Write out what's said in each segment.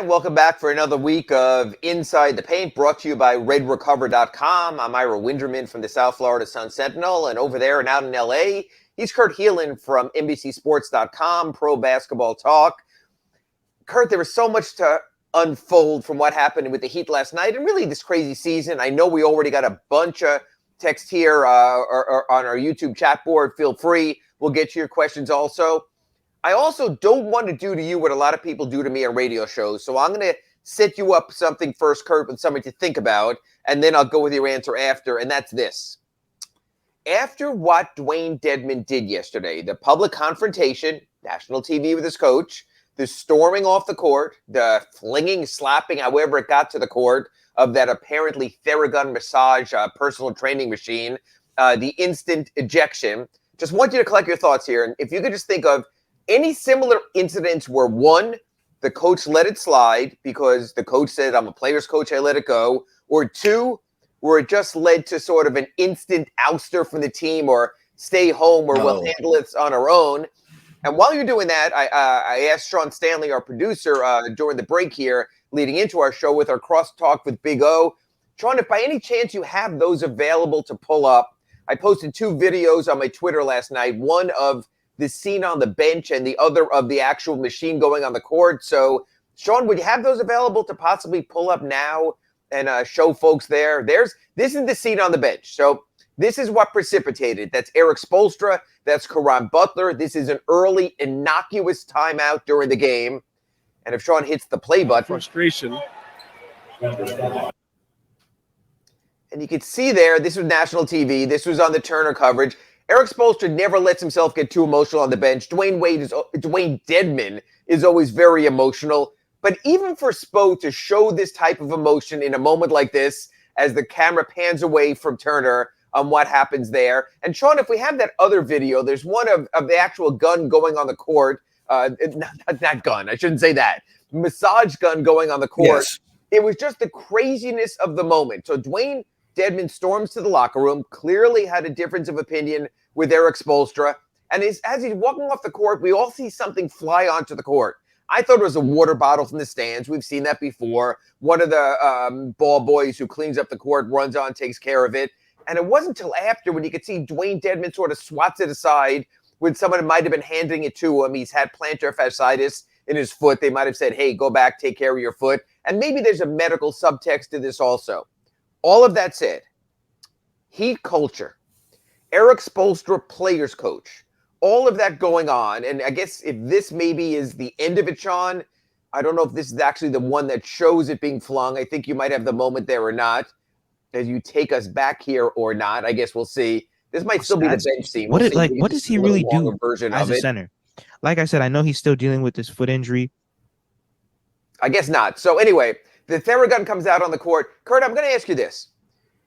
And welcome back for another week of Inside the Paint, brought to you by RedRecover.com. I'm Ira Winderman from the South Florida Sun-Sentinel, and over there and out in L.A., he's Kurt Helin from NBCSports.com, Pro Basketball Talk. Kurt, there was so much to unfold from what happened with the Heat last night, and really this crazy season. I know we already got a bunch of text here or on our YouTube chat board. Feel free. We'll get to your questions also. I also don't want to do to you what a lot of people do to me on radio shows. So I'm going to set you up something first, Kurt, with something to think about, and then I'll go with your answer after, and that's this. After what Dewayne Dedmon did yesterday, the public confrontation, national TV with his coach, the storming off the court, the flinging, slapping, however it got to the court, of that apparently Theragun massage personal training machine, the instant ejection. Just want you to collect your thoughts here. And if you could just think of any similar incidents where, one, the coach let it slide because the coach said, I'm a player's coach, I let it go, or two, where it just led to sort of an instant ouster from the team or stay home or we'll handle it on our own. And while you're doing that, I asked Sean Stanley, our producer, during the break here, leading into our show with our crosstalk with Big O. Sean, if by any chance you have those available to pull up, I posted two videos on my Twitter last night, one of the scene on the bench and the other of the actual machine going on the court. So, Sean, would you have those available to possibly pull up now and show folks there? This is the scene on the bench. So this is what precipitated. That's Eric Spoelstra. That's Caron Butler. This is an early innocuous timeout during the game. And if Sean hits the play button. Frustration. And you can see there, this was national TV. This was on the Turner coverage. Eric Spoelstra never lets himself get too emotional on the bench. Dewayne Dedmon is always very emotional. But even for Spo to show this type of emotion in a moment like this, as the camera pans away from Turner on what happens there. And Sean, if we have that other video, there's one of the actual gun going on the court. Not gun, I shouldn't say that. Massage gun going on the court. Yes. It was just the craziness of the moment. So Dewayne Dedmon storms to the locker room, clearly had a difference of opinion with Eric Spoelstra. And as he's walking off the court, we all see something fly onto the court. I thought it was a water bottle from the stands. We've seen that before. One of the ball boys who cleans up the court runs on, takes care of it. And it wasn't until after when you could see Dewayne Dedmon sort of swats it aside when someone might have been handing it to him. He's had plantar fasciitis in his foot. They might have said, hey, go back, take care of your foot. And maybe there's a medical subtext to this also. All of that said, Heat culture, Eric Spoelstra, players coach, all of that going on. And I guess if this maybe is the end of it, Sean, I don't know if this is actually the one that shows it being flung. I think you might have the moment there or not. As you take us back here or not, I guess we'll see. This might still be the bench scene. What does he really do as a center? Like I said, I know he's still dealing with this foot injury. I guess not. So anyway, the Theragun comes out on the court. Kurt, I'm going to ask you this.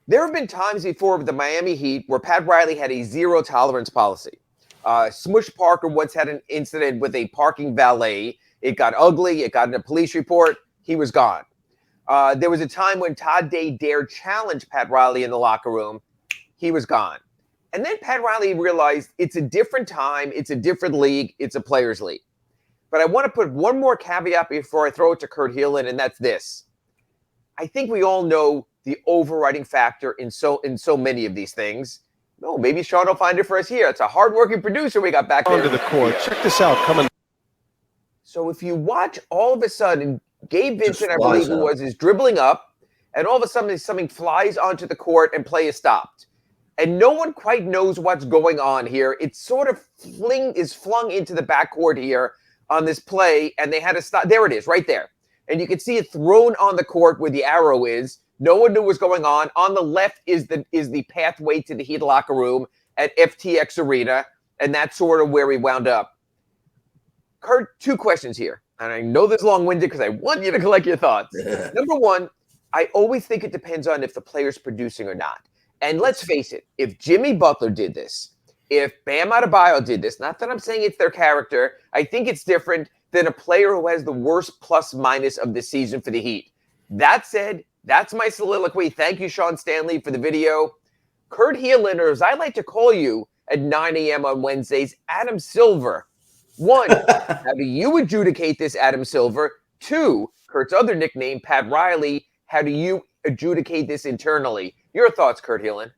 There have been times before with the Miami Heat where Pat Riley had a zero tolerance policy. Smush Parker once had an incident with a parking valet. It got ugly. It got in a police report. He was gone. There was a time when Todd Day dared challenge Pat Riley in the locker room. He was gone. And then Pat Riley realized it's a different time. It's a different league. It's a players' league. But I want to put one more caveat before I throw it to Kurt Helin, and that's this. I think we all know the overriding factor in so many of these things. No, maybe Sean will find it for us here. It's a hardworking producer we got back there. Onto the court. Check this out. Coming. So if you watch, all of a sudden, Gabe Vincent, I believe it was, is dribbling up, and all of a sudden something flies onto the court and play is stopped. And no one quite knows what's going on here. It sort of flung into the backcourt here on this play, and they had to stop. There it is, right there. And you can see it thrown on the court where the arrow is. No one knew what was going on. On the left is the pathway to the Heat locker room at FTX Arena, and that's sort of where we wound up. Kurt, two questions here. And I know this is long-winded because I want you to collect your thoughts. Number one, I always think it depends on if the player's producing or not. And let's face it, if Jimmy Butler did this, if Bam Adebayo did this, not that I'm saying it's their character, I think it's different than a player who has the worst plus-minus of the season for the Heat. That said, that's my soliloquy. Thank you, Sean Stanley, for the video. Kurt Helin, or as I like to call you at 9 a.m. on Wednesdays, Adam Silver. One, how do you adjudicate this, Adam Silver? 2, Kurt's other nickname, Pat Riley. How do you adjudicate this internally? Your thoughts, Kurt Helin?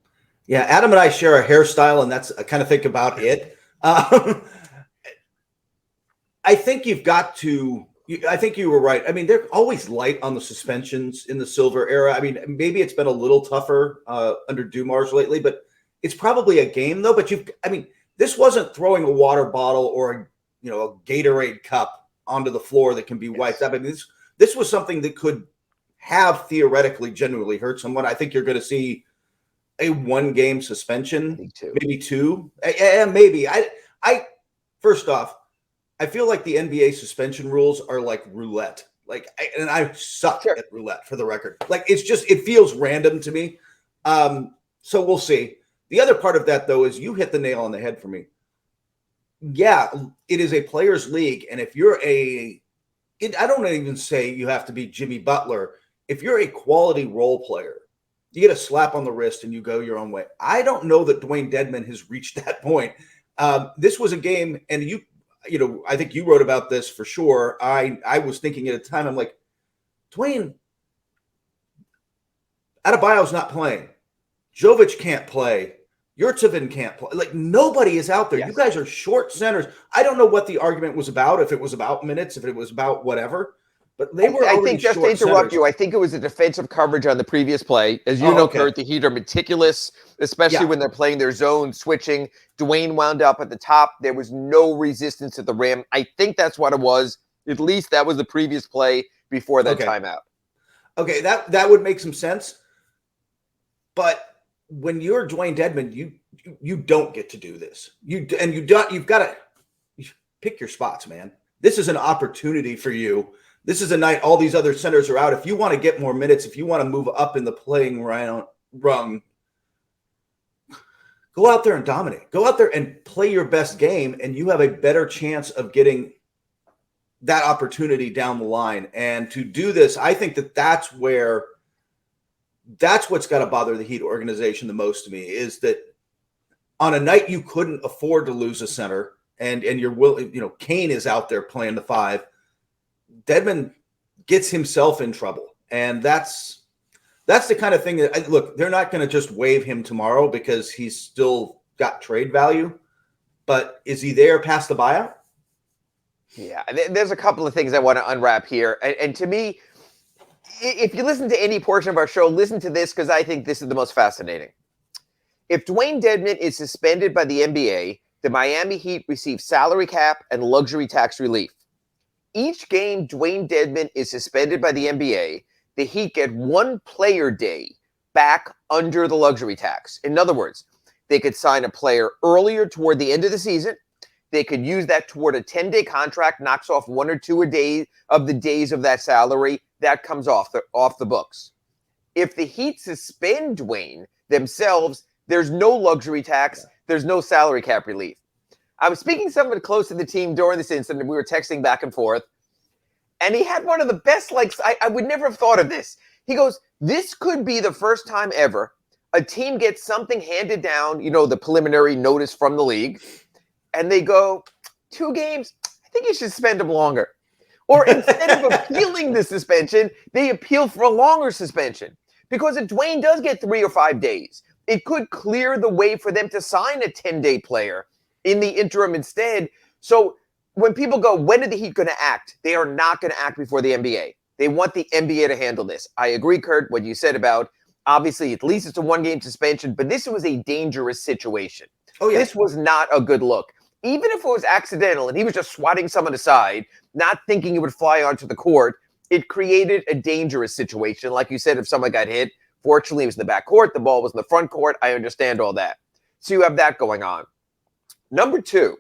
Yeah, Adam and I share a hairstyle, and that's I kind of think about it. I think you've got to. I think you were right. I mean, they're always light on the suspensions in the Silver era. I mean, maybe it's been a little tougher under Dumars lately, but it's probably a game though. But this wasn't throwing a water bottle or a Gatorade cup onto the floor that can be wiped up. I mean, this was something that could have theoretically genuinely hurt someone. I think you're going to see a 1-game suspension, maybe 2. Yeah, maybe. I first off, I feel like the NBA suspension rules are like roulette. And I suck at roulette, for the record. It feels random to me. So we'll see. The other part of that, though, is you hit the nail on the head for me. Yeah, it is a players' league, and if you're I don't even say you have to be Jimmy Butler. If you're a quality role player, you get a slap on the wrist and you go your own way. I don't know that Dewayne Dedmon has reached that point. This was a game, and I think you wrote about this for sure. I was thinking at a time, I'm like, Dwayne, Adebayo's not playing. Jovic can't play. Yurtsevin can't play. Nobody is out there. Yes. You guys are short centers. I don't know what the argument was about, if it was about minutes, if it was about whatever. But they were already I think, just to interrupt you, I think it was a defensive coverage on the previous play. As you know, Kurt, the Heat are meticulous, especially when they're playing their zone, switching. Dwayne wound up at the top. There was no resistance at the rim. I think that's what it was. At least that was the previous play before that timeout. Okay, that would make some sense. But when you're Dewayne Dedmon, you don't get to do this. You've got to pick your spots, man. This is an opportunity for you. This is a night all these other centers are out. If you want to get more minutes, if you want to move up in the playing rung, go out there and dominate. Go out there and play your best game, and you have a better chance of getting that opportunity down the line. And to do this, I think that's what's got to bother the Heat organization the most to me, is that on a night you couldn't afford to lose a center, and you're willing, Kane is out there playing the 5. Dedmon gets himself in trouble, and that's the kind of thing that look. They're not going to just waive him tomorrow because he's still got trade value, but is he there past the buyout? Yeah, there's a couple of things I want to unwrap here, and to me, if you listen to any portion of our show, listen to this because I think this is the most fascinating. If Dewayne Dedmon is suspended by the NBA, the Miami Heat receive salary cap and luxury tax relief. Each game Dewayne Dedmon is suspended by the NBA, the Heat get 1 player day back under the luxury tax. In other words, they could sign a player earlier toward the end of the season. They could use that toward a 10-day contract, knocks off 1 or 2 a day of the days of that salary. That comes off the books. If the Heat suspend Dewayne themselves, there's no luxury tax. There's no salary cap relief. I was speaking to someone close to the team during this incident. We were texting back and forth. And he had one of the best, I would never have thought of this. He goes, this could be the first time ever a team gets something handed down, the preliminary notice from the league, and they go, 2 games, I think you should suspend them longer. Or instead of appealing the suspension, they appeal for a longer suspension. Because if Dewayne does get 3 or 5 days, it could clear the way for them to sign a 10-day player in the interim instead. So when people go, when are the Heat going to act? They are not going to act before the NBA. They want the NBA to handle this. I agree, Kurt, what you said about, obviously, at least it's a 1-game suspension, but this was a dangerous situation. Oh, yeah. This was not a good look. Even if it was accidental and he was just swatting someone aside, not thinking it would fly onto the court, it created a dangerous situation. Like you said, if someone got hit, fortunately it was in the back court, the ball was in the front court. I understand all that. So you have that going on. Number 2,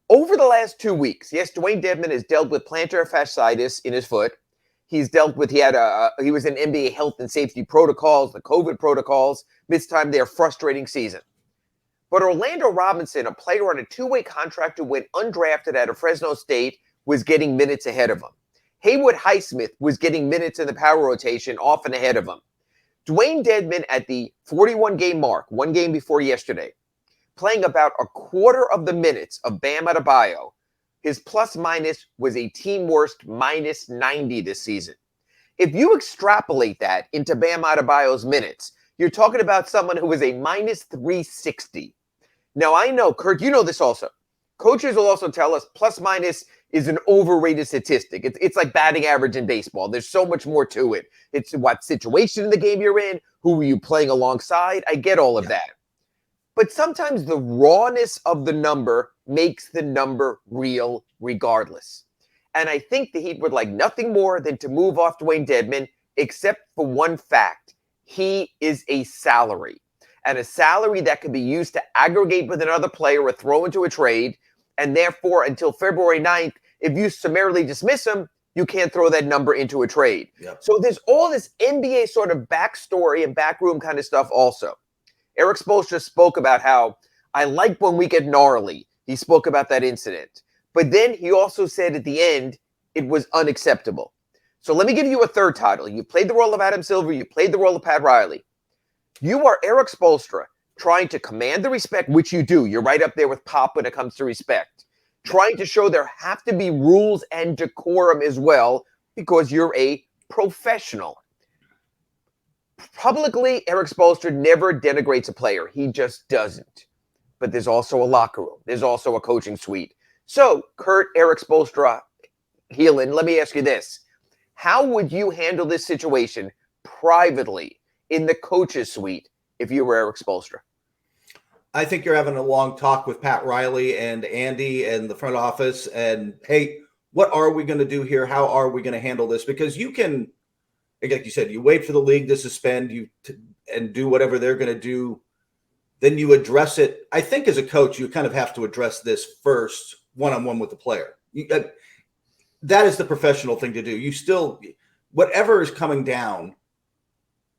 over the last 2 weeks, yes, Dewayne Dedmon has dealt with plantar fasciitis in his foot. He's dealt with, he was in NBA health and safety protocols, the COVID protocols. This time they're frustrating season. But Orlando Robinson, a player on a 2-way contract who went undrafted out of Fresno State, was getting minutes ahead of him. Haywood Highsmith was getting minutes in the power rotation, often ahead of him. Dewayne Dedmon at the 41-game mark, 1 game before yesterday, playing about a quarter of the minutes of Bam Adebayo, his plus minus was a team worst minus 90 this season. If you extrapolate that into Bam Adebayo's minutes, you're talking about someone who was a minus 360. Now, I know, Kurt, you know this also. Coaches will also tell us plus minus is an overrated statistic. It's like batting average in baseball. There's so much more to it. It's what situation in the game you're in, who are you playing alongside. I get all of that. But sometimes the rawness of the number makes the number real regardless. And I think the Heat would like nothing more than to move off Dewayne Dedmon, except for one fact. He is a salary. And a salary that can be used to aggregate with another player or throw into a trade. And therefore, until February 9th, if you summarily dismiss him, you can't throw that number into a trade. Yep. So there's all this NBA sort of backstory and backroom kind of stuff also. Erik Spoelstra spoke about how I like when we get gnarly. He spoke about that incident. But then he also said at the end, it was unacceptable. So let me give you a third title. You played the role of Adam Silver. You played the role of Pat Riley. You are Erik Spoelstra trying to command the respect, which you do. You're right up there with Pop when it comes to respect. Trying to show there have to be rules and decorum as well because you're a professional. Publicly, Erik Spoelstra never denigrates a player. He just doesn't. But there's also a locker room. There's also a coaching suite. So, Kurt, Erik Spoelstra, Helin, let me ask you this. How would you handle this situation privately in the coach's suite if you were Erik Spoelstra? I think you're having a long talk with Pat Riley and Andy and the front office. And, hey, what are we going to do here? How are we going to handle this? Because you can, like you said, you wait for the league to suspend and do whatever they're going to do. Then you address it. I think as a coach, you kind of have to address this first one-on-one with the player. That is the professional thing to do. You still, whatever is coming down,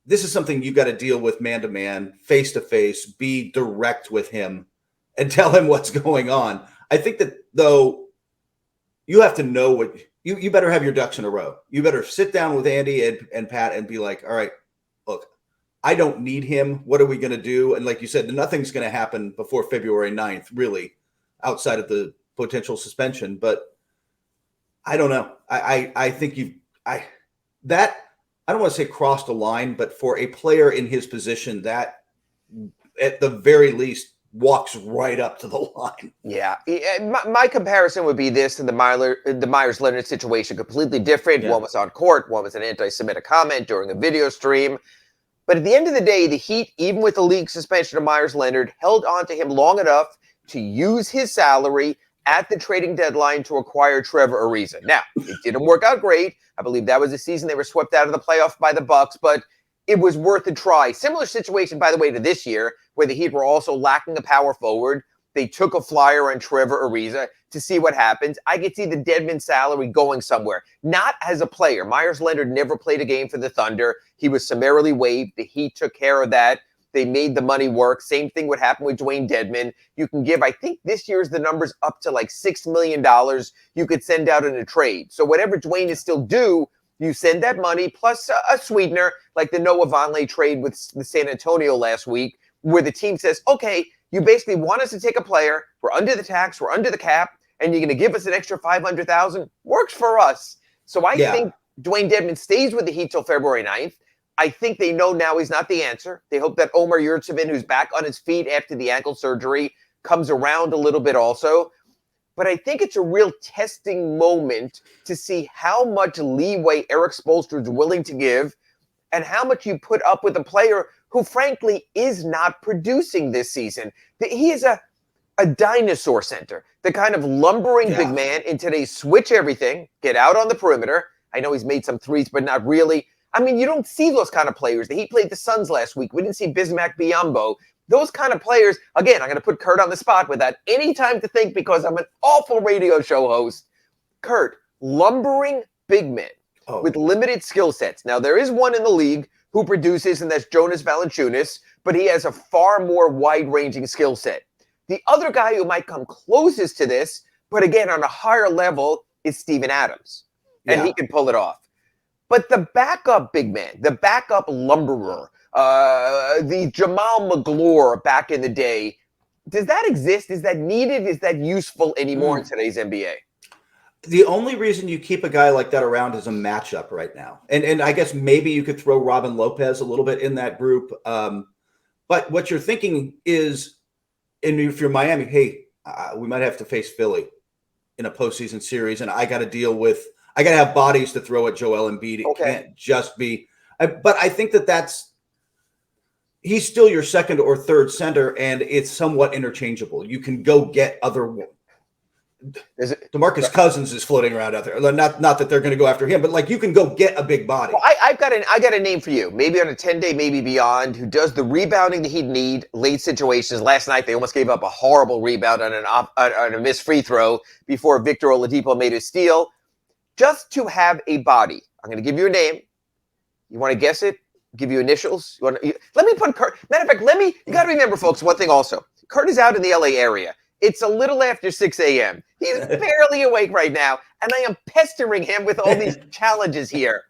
this is something you got to deal with man-to-man, face-to-face, be direct with him and tell him what's going on. I think that, though, you have to know what you better have your ducks in a row. You better sit down with Andy and Pat and be like, all right, look, I don't need him. What are we going to do? And like you said, nothing's going to happen before February 9th, really, outside of the potential suspension. But I don't know. I think I don't want to say crossed a line, but for a player in his position, that at the very least walks right up to the line. Yeah. My comparison would be this and the Myers-Leonard situation, completely different. Yeah. One was on court. One was an anti-Semitic comment during a video stream. But at the end of the day, the Heat, even with the league suspension of Myers-Leonard, held on to him long enough to use his salary at the trading deadline to acquire Trevor Ariza. Now, it didn't work out great. I believe that was the season they were swept out of the playoffs by the Bucks, but it was worth a try. Similar situation, by the way, to this year, where the Heat were also lacking a power forward. They took a flyer on Trevor Ariza to see what happens. I could see the Dedmon salary going somewhere. Not as a player. Myers-Leonard never played a game for the Thunder. He was summarily waived. The Heat took care of that. They made the money work. Same thing would happen with Dewayne Dedmon. You can give, I think this year's the numbers up to like $6 million you could send out in a trade. So whatever Dewayne is still due, you send that money plus a sweetener like the Noah Vonleh trade with San Antonio last week, where the team says, okay, you basically want us to take a player. We're under the tax. We're under the cap. And you're going to give us an extra $500,000. Works for us. So I think Dewayne Dedmon stays with the Heat till February 9th. I think they know now he's not the answer. They hope that Omer Yurtseven, who's back on his feet after the ankle surgery, comes around a little bit also. But I think it's a real testing moment to see how much leeway Erik Spoelstra is willing to give and how much you put up with a player who, frankly, is not producing this season. He is a dinosaur center, the kind of lumbering big man in today's switch everything, get out on the perimeter. I know he's made some threes, but not really. I mean, you don't see those kind of players. The Heat played the Suns last week. We didn't see Bismack Biyombo. Those kind of players, again, I'm going to put Kurt on the spot without any time to think because I'm an awful radio show host. Kurt, lumbering big men with limited skill sets. Now, there is one in the league who produces, and that's Jonas Valanciunas, but he has a far more wide-ranging skill set. The other guy who might come closest to this, but again, on a higher level, is Steven Adams. And he can pull it off. But the backup big man, the backup lumberer, the Jamal McGlure back in the day, does that exist? Is that needed? Is that useful anymore in today's NBA? The only reason you keep a guy like that around is a matchup right now. And I guess maybe you could throw Robin Lopez a little bit in that group. But what you're thinking is, and if you're Miami, hey, we might have to face Philly in a postseason series, and I got to have bodies to throw at Joel Embiid. It can't just be. But I think he's still your second or third center, and it's somewhat interchangeable. You can go get other. DeMarcus Cousins is floating around out there. Not that they're going to go after him, but like you can go get a big body. Well, I got a name for you. Maybe on a 10-day, maybe beyond, who does the rebounding that he'd need late situations. Last night they almost gave up a horrible rebound on a missed free throw before Victor Oladipo made a steal. Just to have a body. I'm going to give you a name. You want to guess it? Give you initials. Let me put Kurt. Matter of fact, you got to remember, folks, one thing also. Kurt is out in the LA area. It's a little after 6 a.m. He's barely awake right now, and I am pestering him with all these challenges here.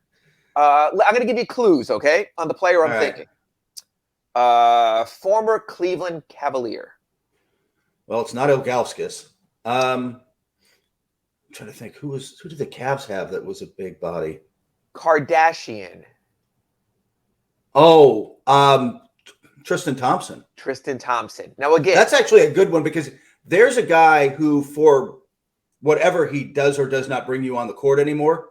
I'm going to give you clues, okay, on the player I'm thinking. Former Cleveland Cavalier. Well, it's not Ilgauskas. I'm trying to think who did the Cavs have that was a big body? Kardashian. Oh, Tristan Thompson. Tristan Thompson. Now again, that's actually a good one because there's a guy who, for whatever he does or does not bring you on the court anymore,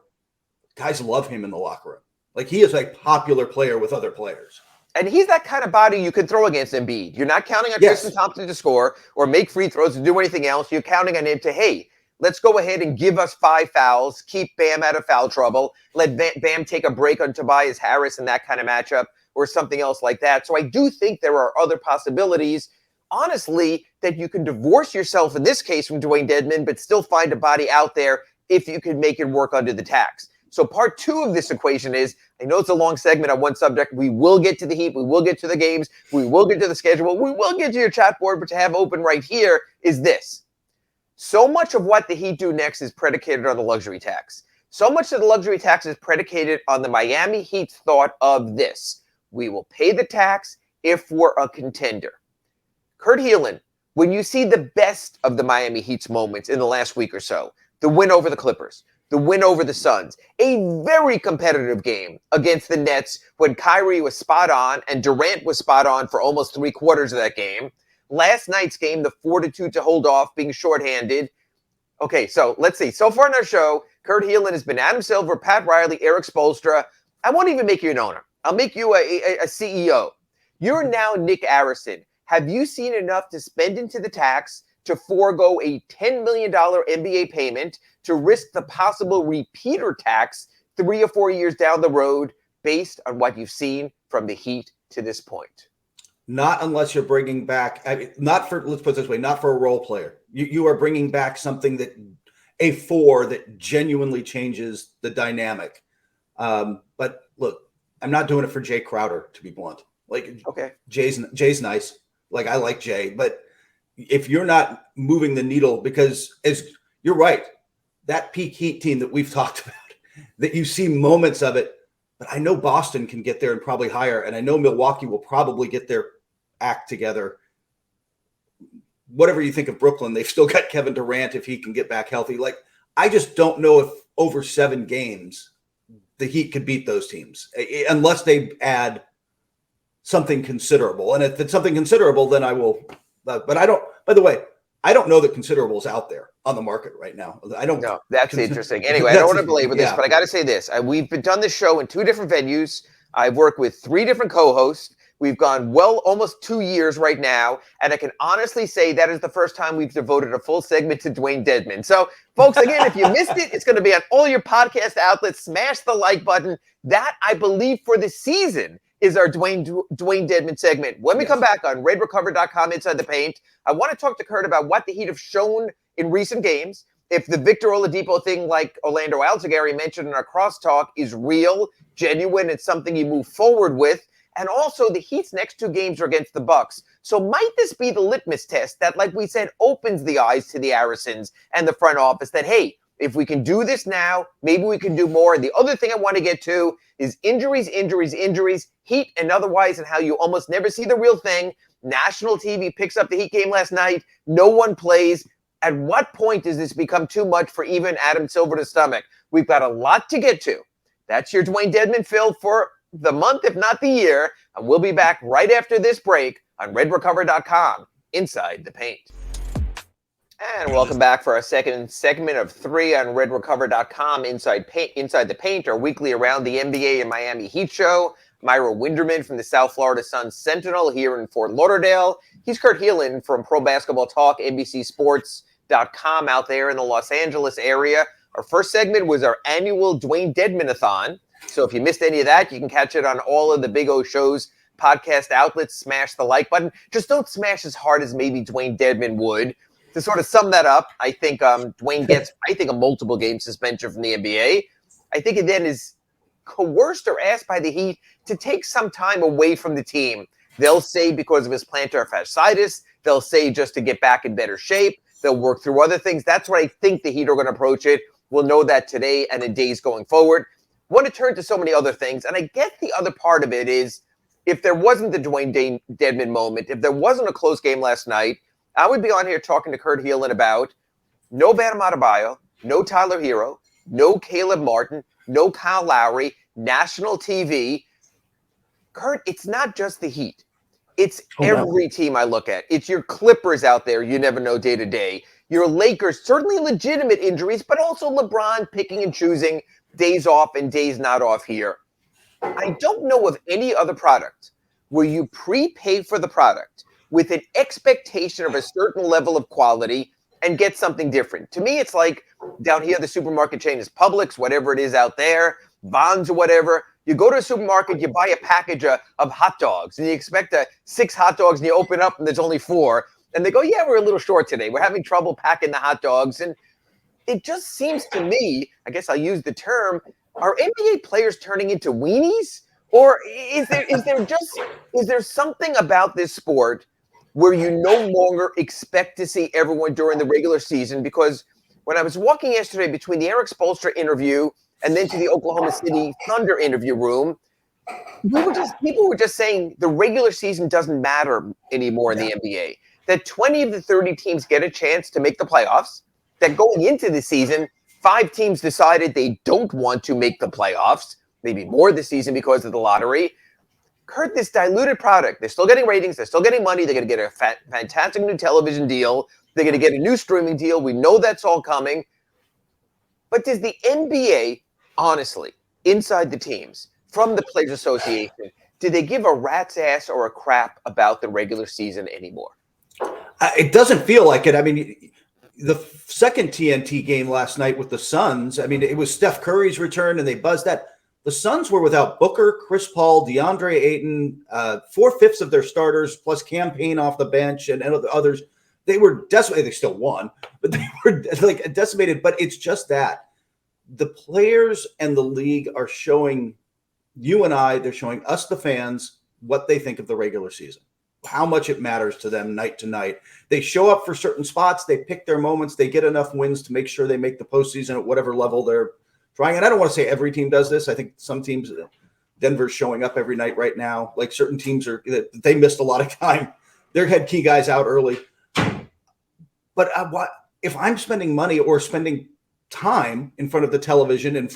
guys love him in the locker room. Like he is a popular player with other players. And he's that kind of body you could throw against Embiid. You're not counting on Tristan Thompson to score or make free throws or do anything else. You're counting on him to, hey, let's go ahead and give us 5 fouls, keep Bam out of foul trouble, let Bam take a break on Tobias Harris in that kind of matchup or something else like that. So I do think there are other possibilities, honestly, that you can divorce yourself in this case from Dewayne Dedmon, but still find a body out there if you can make it work under the tax. So part 2 of this equation is, I know it's a long segment on one subject. We will get to the Heat. We will get to the games. We will get to the schedule. We will get to your chat board, but to have open right here is this. So much of what the Heat do next is predicated on the luxury tax. So much of the luxury tax is predicated on the Miami Heat's thought of this. We will pay the tax if we're a contender. Kurt Helin, when you see the best of the Miami Heat's moments in the last week or so, the win over the Clippers, the win over the Suns, a very competitive game against the Nets when Kyrie was spot on and Durant was spot on for almost 3/4 of that game. Last night's game, the fortitude to hold off, being shorthanded. Okay, so let's see. So far in our show, Kurt Helin has been Adam Silver, Pat Riley, Eric Spoelstra. I won't even make you an owner. I'll make you a CEO. You're now Nick Arison. Have you seen enough to spend into the tax to forego a $10 million NBA payment to risk the possible repeater tax 3 or 4 years down the road based on what you've seen from the Heat to this point? Not unless you're bringing back, let's put it this way, not for a role player. You are bringing back something a 4 that genuinely changes the dynamic. But look, I'm not doing it for Jay Crowder, to be blunt. Like, okay, Jay's nice. Like, I like Jay, but if you're not moving the needle, because as you're right, that peak Heat team that we've talked about, that you see moments of it, but I know Boston can get there and probably higher, and I know Milwaukee will probably get their act together. Whatever you think of Brooklyn, they've still got Kevin Durant if he can get back healthy. Like, I just don't know if over 7 games the Heat could beat those teams unless they add something considerable. And if it's something considerable, then I will. But I don't. By the way, I don't know that considerable is out there on the market right now. I don't know. That's interesting. Anyway, I don't want to belabor this, but I got to say this. We've done this show in 2 different venues. I've worked with 3 different co-hosts. We've gone almost 2 years right now, and I can honestly say that is the first time we've devoted a full segment to Dewayne Dedmon. So, folks, again, if you missed it, it's going to be on all your podcast outlets. Smash the like button. That, I believe, for the season is our Dewayne Dedmon segment. When we come back on redrecover.com Inside the Paint, I want to talk to Kurt about what the Heat have shown in recent games. If the Victor Oladipo thing, like Orlando Alzugaray mentioned in our crosstalk, is real, genuine, and something you move forward with. And also, the Heat's next 2 games are against the Bucks. So might this be the litmus test that, like we said, opens the eyes to the Arisons and the front office that, hey, if we can do this now, maybe we can do more. And the other thing I want to get to is injuries, Heat and otherwise, and how you almost never see the real thing. National TV picks up the Heat game last night. No one plays. At what point does this become too much for even Adam Silver to stomach? We've got a lot to get to. That's your Dewayne Dedmon fill for the month, if not the year. And we'll be back right after this break on redrecover.com, Inside the Paint. And welcome back for our second segment of 3 on redrecover.com, Inside the Paint, our weekly Around the NBA and Miami Heat show. Myra Winderman from the South Florida Sun Sentinel here in Fort Lauderdale. He's Kurt Helin from Pro Basketball Talk, NBCSports.com out there in the Los Angeles area. Our first segment was our annual Dewayne Dedmon-a-thon. So if you missed any of that, you can catch it on all of the Big O Show's podcast outlets. Smash the like button. Just don't smash as hard as maybe Dewayne Dedmon would. To sort of sum that up, I think Dewayne gets, a multiple game suspension from the NBA. I think it then is coerced or asked by the Heat to take some time away from the team. They'll say because of his plantar fasciitis. They'll say just to get back in better shape. They'll work through other things. That's what I think the Heat are going to approach it. We'll know that today and in days going forward. I want to turn to so many other things, and I get the other part of it is if there wasn't the Dewayne Dedmon moment, if there wasn't a close game last night, I would be on here talking to Kurt Helin about no Bam Adebayo, no Tyler Hero, no Caleb Martin, no Kyle Lowry, national TV. Kurt, it's not just the Heat. It's every team I look at. It's your Clippers out there. You never know day to day. Your Lakers, certainly legitimate injuries, but also LeBron picking and choosing days off and days not off here. I don't know of any other product where you prepay for the product with an expectation of a certain level of quality and get something different. To me, it's like down here, the supermarket chain is Publix, whatever it is out there, Vons or whatever. You go to a supermarket, you buy a package of hot dogs, and you expect 6 hot dogs, and you open up, and there's only 4. And they go, yeah, we're a little short today. We're having trouble packing the hot dogs. And it just seems to me, I guess I'll use the term, are NBA players turning into weenies? Or is there something about this sport where you no longer expect to see everyone during the regular season? Because when I was walking yesterday between the Eric Spoelstra interview and then to the Oklahoma City Thunder interview room, people were just saying the regular season doesn't matter anymore in the NBA. That 20 of the 30 teams get a chance to make the playoffs. That going into the season, 5 teams decided they don't want to make the playoffs, maybe more this season because of the lottery. Kurt, this diluted product, they're still getting ratings, they're still getting money, they're going to get a fantastic new television deal, they're going to get a new streaming deal, we know that's all coming. But does the NBA, honestly, inside the teams, from the Players Association, do they give a rat's ass or a crap about the regular season anymore? It doesn't feel like it. I mean, the second TNT game last night with the Suns, I mean, it was Steph Curry's return, and they buzzed that. The Suns were without Booker, Chris Paul, DeAndre Ayton, 4/5 of their starters, plus Cam Payne off the bench and others. They were decimated. They still won, but they were like decimated. But it's just that the players and the league are showing you and I, they're showing us, the fans, what they think of the regular season, how much it matters to them night to night. They show up for certain spots. They pick their moments. They get enough wins to make sure they make the postseason at whatever level they're trying. And I don't want to say every team does this. I think some teams, Denver's showing up every night right now. Like certain teams they missed a lot of time. Their head key guys out early. But if I'm spending money or spending time in front of the television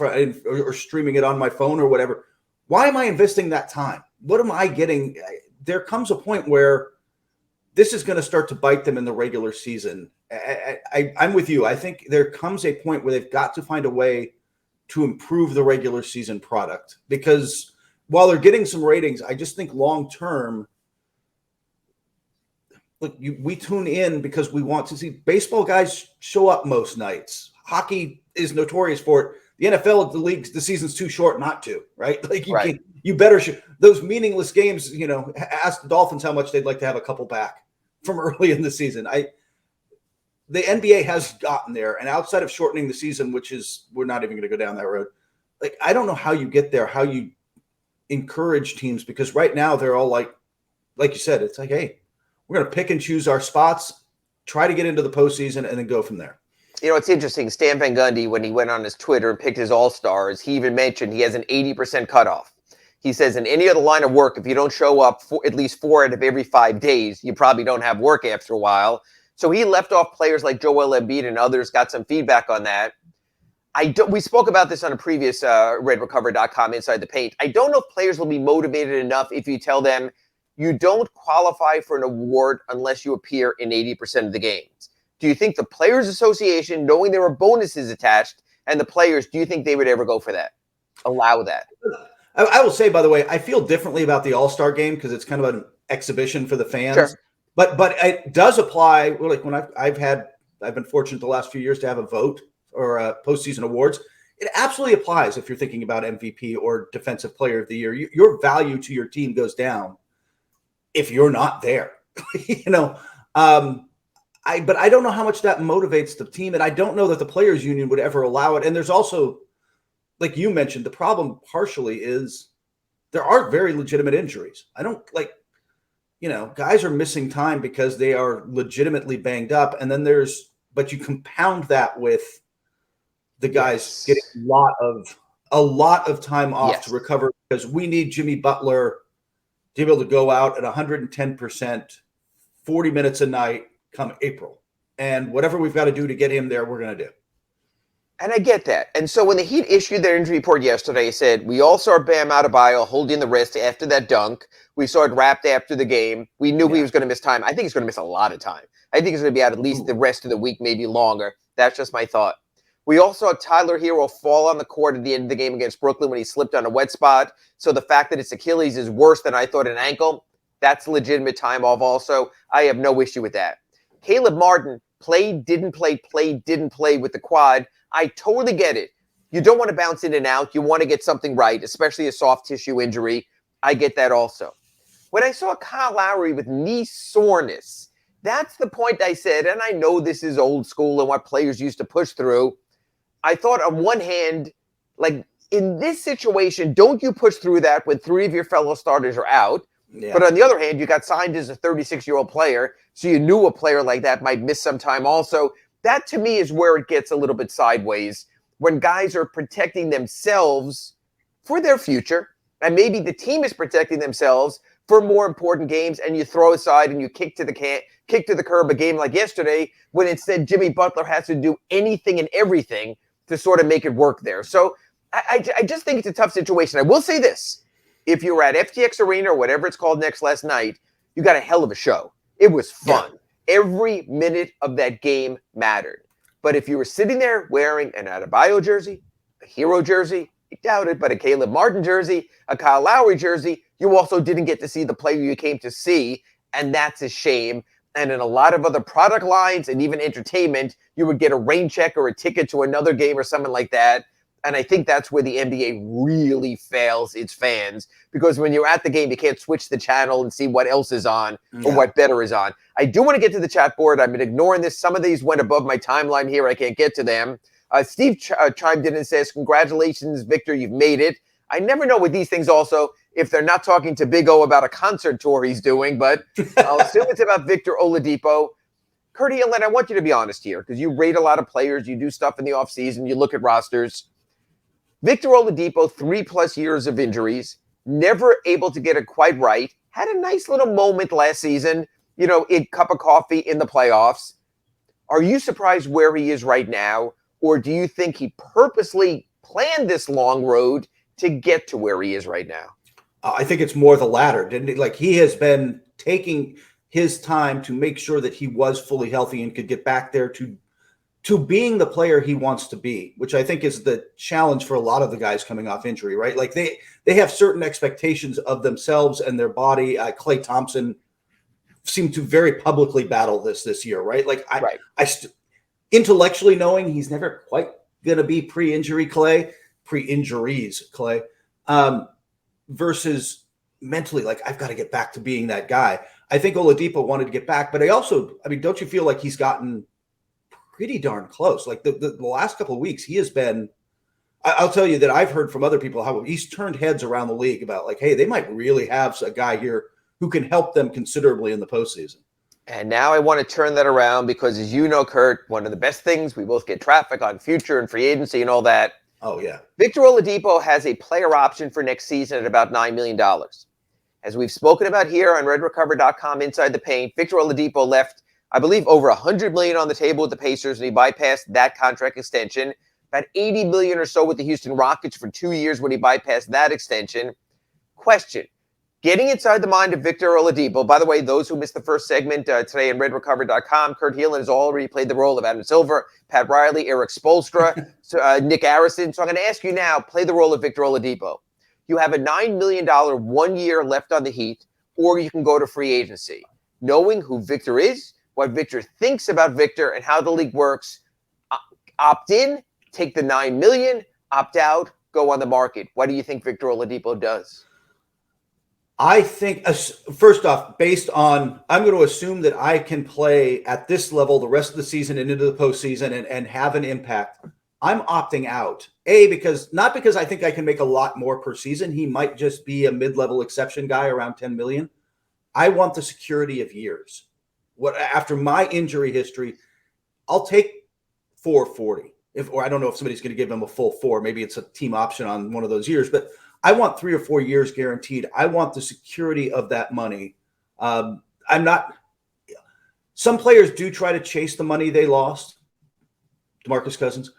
or streaming it on my phone or whatever, why am I investing that time? What am I getting? There comes a point where this is going to start to bite them in the regular season. I'm with you. I think there comes a point where they've got to find a way to improve the regular season product, because while they're getting some ratings, I just think long term, look, we tune in because we want to see baseball guys show up most nights. Hockey is notorious for it. The NFL, the season's too short not to, right? Like you better those meaningless games. You know, ask the Dolphins how much they'd like to have a couple back from early in the season. The NBA has gotten there, and outside of shortening the season, which is we're not even going to go down that road. Like, I don't know how you get there, how you encourage teams, because right now they're all like you said, it's like, hey, we're going to pick and choose our spots, try to get into the postseason, and then go from there. You know, it's interesting. Stan Van Gundy, when he went on his Twitter and picked his all-stars, he even mentioned he has an 80% cutoff. He says in any other line of work, if you don't show up for at least 4 out of every 5 days, you probably don't have work after a while. So he left off players like Joel Embiid and others, got some feedback on that. We spoke about this on a previous redrecover.com Inside the Paint. I don't know if players will be motivated enough if you tell them you don't qualify for an award unless you appear in 80% of the games. Do you think the Players Association, knowing there are bonuses attached, and the players, do you think they would ever go for that? Allow that? I will say, by the way, I feel differently about the All-Star game because it's kind of an exhibition for the fans. Sure. But it does apply. Like when I've been fortunate the last few years to have a vote or postseason awards. It absolutely applies if you're thinking about MVP or Defensive Player of the Year. Your value to your team goes down if you're not there. But I don't know how much that motivates the team, and I don't know that the players' union would ever allow it. And there's also, like you mentioned, the problem partially is there are very legitimate injuries. I don't guys are missing time because they are legitimately banged up, and then but you compound that with the guys getting a lot of time off to recover because we need Jimmy Butler to be able to go out at 110%, 40 minutes a night come April. And whatever we've got to do to get him there, we're going to do. And I get that. And so when the Heat issued their injury report yesterday, it said, we all saw Bam Adebayo holding the wrist after that dunk. We saw it wrapped after the game. We knew he was going to miss time. I think he's going to miss a lot of time. I think he's going to be out at least the rest of the week, maybe longer. That's just my thought. We also saw Tyler Hero fall on the court at the end of the game against Brooklyn when he slipped on a wet spot. So the fact that it's Achilles is worse than I thought an ankle. That's legitimate time off also. I have no issue with that. Caleb Martin played, didn't play with the quad. I totally get it. You don't want to bounce in and out. You want to get something right, especially a soft tissue injury. I get that also. When I saw Kyle Lowry with knee soreness, that's the point I said, and I know this is old school and what players used to push through. I thought on one hand, like in this situation, don't you push through that when three of your fellow starters are out. Yeah. But on the other hand, you got signed as a 36-year-old player, so you knew a player like that might miss some time also. That, to me, is where it gets a little bit sideways, when guys are protecting themselves for their future, and maybe the team is protecting themselves for more important games, and you throw aside and you kick to the curb a game like yesterday, when instead Jimmy Butler has to do anything and everything to sort of make it work there. So I just think it's a tough situation. I will say this. If you were at FTX Arena or whatever it's called next last night, you got a hell of a show. It was fun. Yeah. Every minute of that game mattered. But if you were sitting there wearing an Adebayo jersey, a Hero jersey, I doubt it, but a Caleb Martin jersey, a Kyle Lowry jersey, you also didn't get to see the player you came to see, and that's a shame. And in a lot of other product lines and even entertainment, you would get a rain check or a ticket to another game or something like that. And I think that's where the NBA really fails its fans, because when you're at the game, you can't switch the channel and see what else is on or what better is on. I do want to get to the chat board. I've been ignoring this. Some of these went above my timeline here. I can't get to them. Steve chimed in and says, congratulations, Victor, you've made it. I never know with these things also if they're not talking to Big O about a concert tour he's doing, but I'll assume it's about Victor Oladipo. Kurt Helin, I want you to be honest here, because you rate a lot of players, you do stuff in the offseason, you look at rosters. Victor Oladipo, 3+ years of injuries, never able to get it quite right, had a nice little moment last season, in cup of coffee in the playoffs. Are you surprised where he is right now, or do you think he purposely planned this long road to get to where he is right now? I think it's more the latter. Like, he has been taking his time to make sure that he was fully healthy and could get back there to being the player he wants to be, which I think is the challenge for a lot of the guys coming off injury, right? Like they have certain expectations of themselves and their body. Klay Thompson seemed to very publicly battle this year, right? Like intellectually knowing he's never quite going to be pre-injuries Klay, versus mentally, like, I've got to get back to being that guy. I think Oladipo wanted to get back, but don't you feel like he's gotten pretty darn close? Like the last couple of weeks, he has been, I'll tell you that I've heard from other people how he's turned heads around the league about, like, hey, they might really have a guy here who can help them considerably in the postseason. And now I want to turn that around because, as you know, Kurt, one of the best things, we both get traffic on future and free agency and all that. Oh, yeah. Victor Oladipo has a player option for next season at about $9 million. As we've spoken about here on redrecover.com Inside the Paint, Victor Oladipo left I believe over $100 million on the table with the Pacers, and he bypassed that contract extension. About $80 million or so with the Houston Rockets for 2 years when he bypassed that extension. Question. Getting inside the mind of Victor Oladipo. By the way, those who missed the first segment today on redrecover.com, Kurt Helin has already played the role of Adam Silver, Pat Riley, Eric Spoelstra, Nick Arison. So I'm going to ask you now, play the role of Victor Oladipo. You have a $9 million 1 year left on the Heat, or you can go to free agency. Knowing who Victor is, what Victor thinks about Victor, and how the league works, opt in, take the $9 million, opt out, go on the market. What do you think Victor Oladipo does? I think, first off, based on, I'm going to assume that I can play at this level the rest of the season and into the postseason and have an impact. I'm opting out. Not because I think I can make a lot more per season. He might just be a mid-level exception guy around 10 million. I want the security of years. After my injury history, I'll take 440. Or I don't know if somebody's going to give him a full 4. Maybe it's a team option on one of those years, but I want 3 or 4 years guaranteed. I want the security of that money. I'm not. Some players do try to chase the money they lost. DeMarcus Cousins.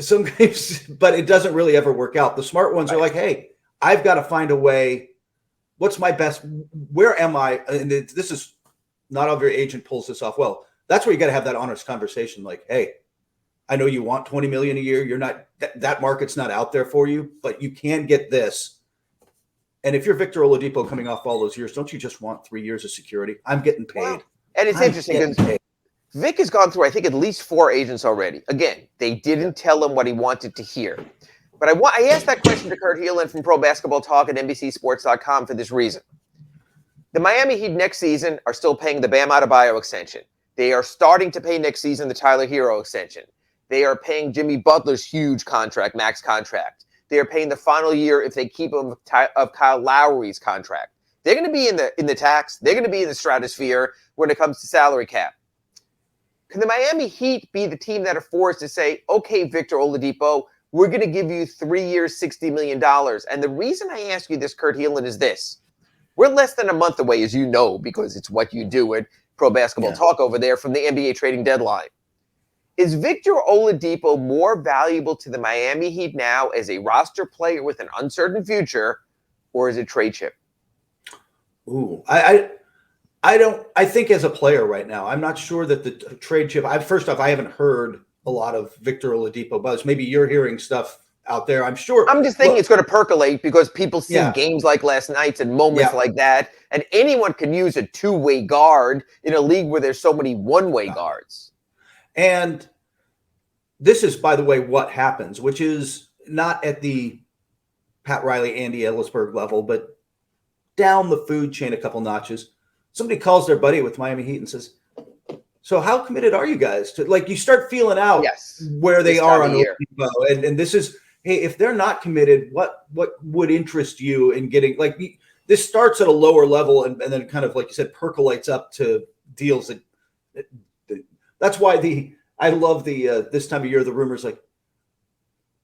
Some games, but it doesn't really ever work out. The smart ones are like, hey, I've got to find a way. What's my best? Where am I? And this is not every agent pulls this off well. That's where you got to have that honest conversation. Like, hey, I know you want 20 million a year. You're not that market's not out there for you, but you can get this. And if you're Victor Oladipo coming off all those years, don't you just want 3 years of security? I'm getting paid. Wow. And it's interesting because Vic has gone through, I think, at least 4 agents already. Again, they didn't tell him what he wanted to hear. But I asked that question to Kurt Helin from Pro Basketball Talk at NBCSports.com for this reason. The Miami Heat next season are still paying the Bam Adebayo extension. They are starting to pay next season the Tyler Hero extension. They are paying Jimmy Butler's huge contract, max contract. They are paying the final year, if they keep him, of Kyle Lowry's contract. They're going to be in the tax. They're going to be in the stratosphere when it comes to salary cap. Can the Miami Heat be the team that are forced to say, okay, Victor Oladipo, we're going to give you 3 years, $60 million. And the reason I ask you this, Kurt Helin, is this. We're less than a month away, as you know, because it's what you do at Pro Basketball Talk over there from the NBA trading deadline. Is Victor Oladipo more valuable to the Miami Heat now as a roster player with an uncertain future, or is it trade chip? Ooh, I think as a player right now, I'm not sure that the trade chip. First off, I haven't heard a lot of Victor Oladipo buzz. Maybe you're hearing stuff out there. I'm sure. I'm just thinking it's going to percolate because people see games like last night's and moments like that, and anyone can use a two-way guard in a league where there's so many one-way guards. And this is, by the way, what happens, which is not at the Pat Riley, Andy Ellisberg level, but down the food chain a couple notches. Somebody calls their buddy with Miami Heat and says, so how committed are you guys to, like, you start feeling out where they are on Oladipo. And this is, hey, if they're not committed, what would interest you in getting, like, this starts at a lower level and then kind of, like you said, percolates up to deals that that's why I love this time of year, the rumors, like,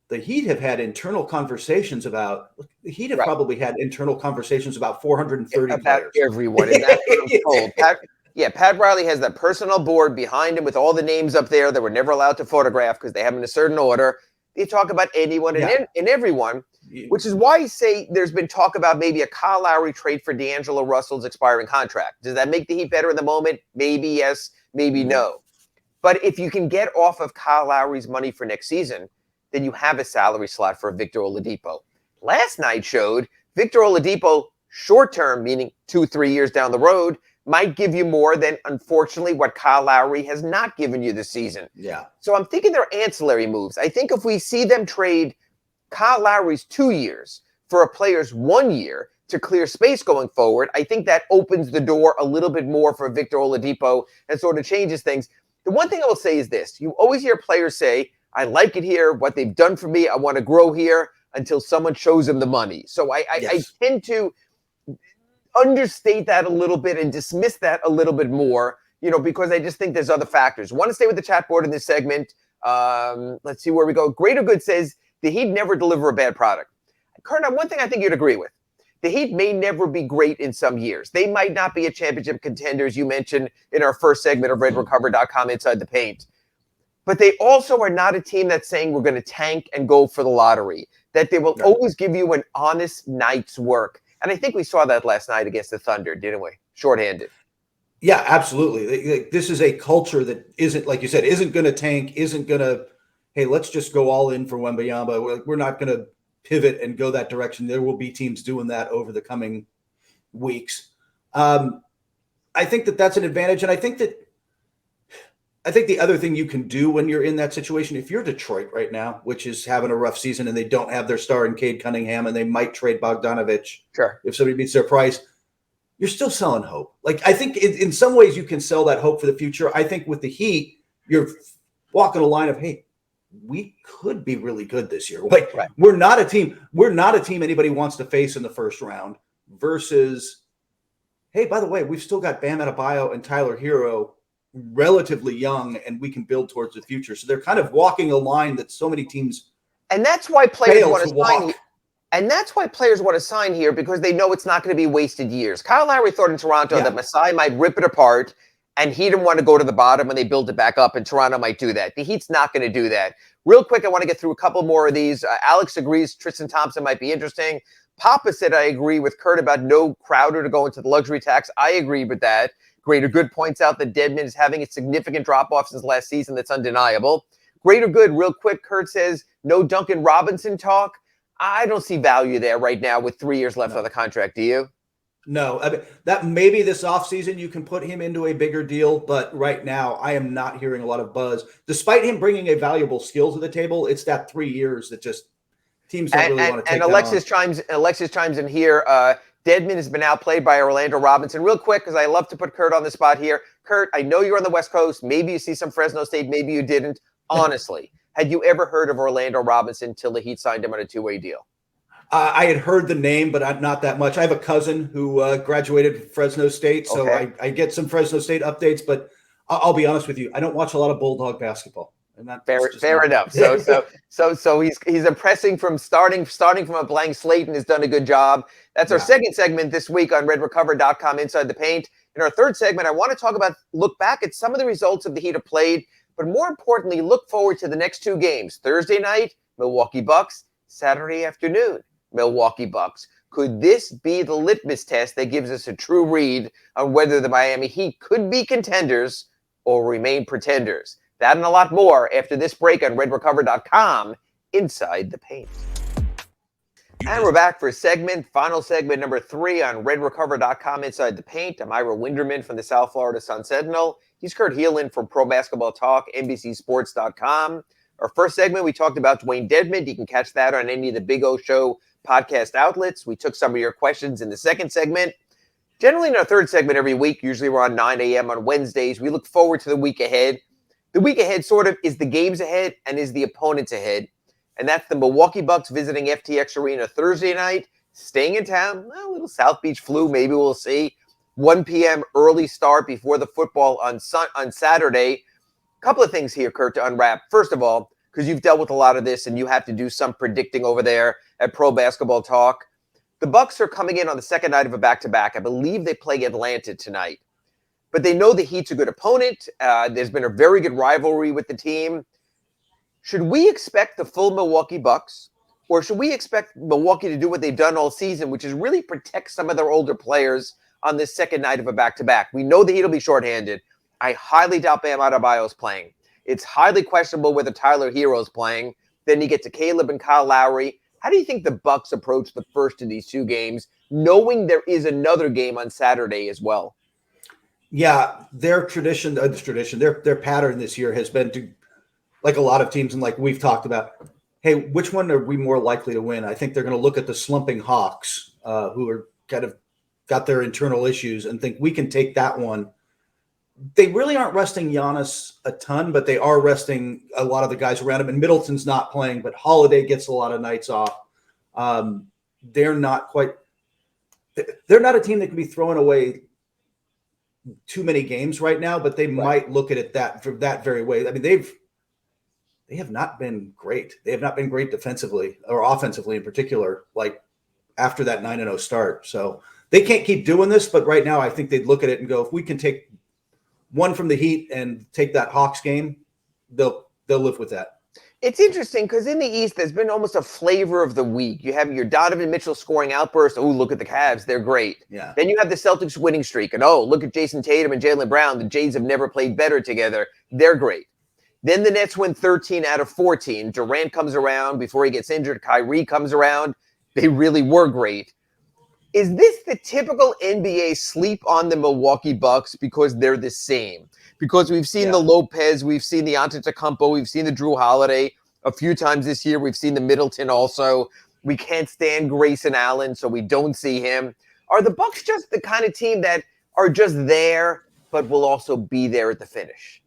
the Heat have had internal conversations about. The Heat have probably had internal conversations about 430 about players. Everyone, and that's what I'm told. Pat Riley has that personnel board behind him with all the names up there that were never allowed to photograph because they have them in a certain order. They talk about anyone and everyone, which is why I say there's been talk about maybe a Kyle Lowry trade for D'Angelo Russell's expiring contract. Does that make the Heat better in the moment? Maybe yes, maybe no. But if you can get off of Kyle Lowry's money for next season, then you have a salary slot for Victor Oladipo. Last night showed Victor Oladipo, short-term, meaning 2-3 years down the road, might give you more than, unfortunately, what Kyle Lowry has not given you this season. Yeah. So I'm thinking they're ancillary moves. I think if we see them trade Kyle Lowry's 2 years for a player's 1 year to clear space going forward, I think that opens the door a little bit more for Victor Oladipo and sort of changes things. The one thing I will say is this. You always hear players say, I like it here, what they've done for me, I want to grow here, until someone shows them the money. So I tend to understate that a little bit and dismiss that a little bit more, because I just think there's other factors. Want to stay with the chat board in this segment. Let's see where we go. Greater Good says the Heat never deliver a bad product. Kurt, one thing I think you'd agree with. The Heat may never be great in some years. They might not be a championship contender, as you mentioned in our first segment of RedRecover.com Inside the Paint. But they also are not a team that's saying we're going to tank and go for the lottery, that they will always give you an honest night's work. And I think we saw that last night against the Thunder, didn't we? Shorthanded. Yeah, absolutely. This is a culture that isn't, like you said, isn't going to tank, isn't going to, hey, let's just go all in for Wembanyama. We're not going to pivot and go that direction. There will be teams doing that over the coming weeks. I think that that's an advantage. And I think the other thing you can do when you're in that situation, if you're Detroit right now, which is having a rough season and they don't have their star in Cade Cunningham and they might trade Bogdanovich if somebody meets their price, you're still selling hope. Like, I think in some ways you can sell that hope for the future. I think with the Heat, you're walking a line of, hey, we could be really good this year. Like, we're not a team anybody wants to face in the first round versus, hey, by the way, we've still got Bam Adebayo and Tyler Hero relatively young, and we can build towards the future. So they're kind of walking a line that so many teams and that's why players want to walk. sign. And that's why players want to sign here, because they know it's not going to be wasted years. Kyle Lowry thought in Toronto that Masai might rip it apart, and he didn't want to go to the bottom when they build it back up, and Toronto might do that. The Heat's not going to do that. Real quick, I want to get through a couple more of these. Alex agrees Tristan Thompson might be interesting. Papa said, I agree with Kurt about no Crowder to go into the luxury tax. I agree with that. Greater Good points out that Dedmon is having a significant drop-off since last season. That's undeniable. Greater Good, real quick, Kurt says, no Duncan Robinson talk. I don't see value there right now with 3 years left on the contract. Do you? No. I mean, that maybe this offseason you can put him into a bigger deal, but right now I am not hearing a lot of buzz. Despite him bringing a valuable skill to the table, it's that 3 years that just teams don't really want to take. And Alexis chimes in here. Dedmon has been outplayed by Orlando Robinson. Real quick, because I love to put Kurt on the spot here. Kurt, I know you're on the West Coast. Maybe you see some Fresno State. Maybe you didn't. Honestly, had you ever heard of Orlando Robinson till the Heat signed him on a two-way deal? I had heard the name, but not that much. I have a cousin who graduated from Fresno State, so I get some Fresno State updates. But I'll be honest with you, I don't watch a lot of Bulldog basketball. And fair enough. So he's impressing from starting from a blank slate and has done a good job. That's our second segment this week on RedRecover.com Inside the Paint. In our third segment, I want to talk about look back at some of the results of the Heat have played, but more importantly, look forward to the next two games. Thursday night, Milwaukee Bucks. Saturday afternoon, Milwaukee Bucks. Could this be the litmus test that gives us a true read on whether the Miami Heat could be contenders or remain pretenders? That and a lot more after this break on RedRecover.com Inside the Paint. And we're back for final segment number 3 on RedRecover.com Inside the Paint. I'm Ira Winderman from the South Florida Sun-Sentinel. He's Kurt Helin from Pro Basketball Talk, NBCSports.com. Our first segment, we talked about Dewayne Dedmon. You can catch that on any of the Big O Show podcast outlets. We took some of your questions in the second segment. Generally in our third segment every week, usually we're on 9 a.m. on Wednesdays, we look forward to the week ahead. The week ahead sort of is the games ahead and is the opponents ahead. And that's the Milwaukee Bucks visiting FTX Arena Thursday night, staying in town. A little South Beach flu, maybe we'll see. 1 p.m. early start before the football on Saturday. A couple of things here, Kurt, to unwrap. First of all, because you've dealt with a lot of this and you have to do some predicting over there at Pro Basketball Talk. The Bucks are coming in on the second night of a back-to-back. I believe they play Atlanta tonight. But they know the Heat's a good opponent. There's been a very good rivalry with the team. Should we expect the full Milwaukee Bucks, or should we expect Milwaukee to do what they've done all season, which is really protect some of their older players on this second night of a back-to-back? We know the Heat will be shorthanded. I highly doubt Bam Adebayo is playing. It's highly questionable whether Tyler Hero is playing. Then you get to Caleb and Kyle Lowry. How do you think the Bucks approach the first of these two games, knowing there is another game on Saturday as well? Yeah, their pattern this year has been to, like a lot of teams and like we've talked about, hey, which one are we more likely to win? I think they're going to look at the slumping Hawks, who are kind of got their internal issues, and think we can take that one. They really aren't resting Giannis a ton, but they are resting a lot of the guys around him. And Middleton's not playing, but Holiday gets a lot of nights off. They're not a team that can be throwing away too many games right now, but they might look at it that very way. I mean, they have not been great. They have not been great defensively or offensively in particular. Like, after that 9-0 start. So they can't keep doing this, but right now I think they'd look at it and go, if we can take one from the Heat and take that Hawks game, they'll live with that. It's interesting because in the East, there's been almost a flavor of the week. You have your Donovan Mitchell scoring outburst. Oh, look at the Cavs. They're great. Yeah. Then you have the Celtics winning streak. And oh, look at Jason Tatum and Jaylen Brown. The Jays have never played better together. They're great. Then the Nets win 13 out of 14. Durant comes around before he gets injured. Kyrie comes around. They really were great. Is this the typical NBA sleep on the Milwaukee Bucks because they're the same? Because we've seen the Lopez, we've seen the Antetokounmpo, we've seen the Drew Holiday a few times this year. We've seen the Middleton also. We can't stand Grayson Allen, so we don't see him. Are the Bucks just the kind of team that are just there, but will also be there at the finish?